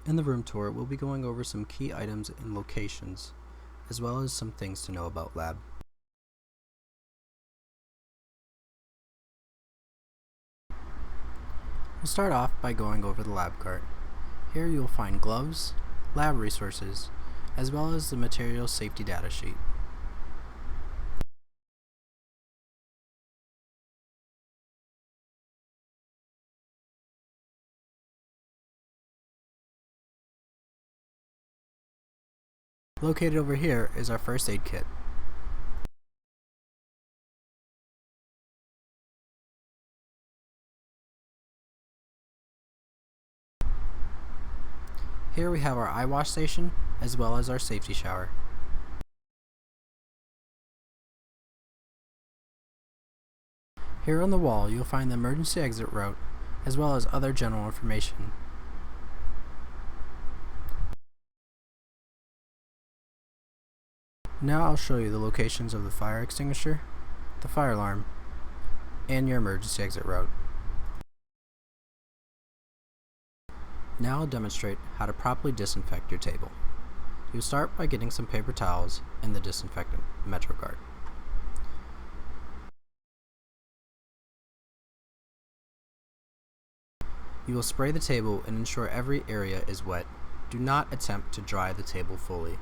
In the room tour, we'll be going over some key items and locations, as well as some things to know about lab. We'll start off by going over the lab cart. Here you'll find gloves, lab resources, as well as the materials safety data sheet. Located over here is our first aid kit. Here we have our eye wash station, as well as our safety shower. Here on the wall you'll find the emergency exit route, as well as other general information. Now I'll show you the locations of the fire extinguisher, the fire alarm, and your emergency exit route. Now I'll demonstrate how to properly disinfect your table. You'll start by getting some paper towels and the disinfectant, MetroGuard. You will spray the table and ensure every area is wet. Do not attempt to dry the table fully.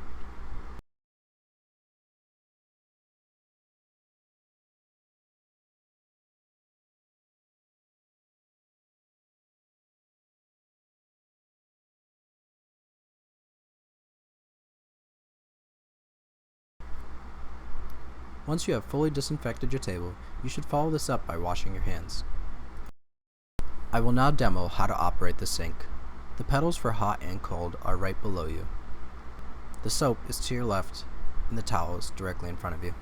Once you have fully disinfected your table, you should follow this up by washing your hands. I will now demo how to operate the sink. The pedals for hot and cold are right below you. The soap is to your left and the towel is directly in front of you.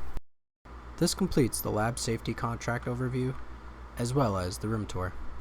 This completes the lab safety contract overview, as well as the room tour.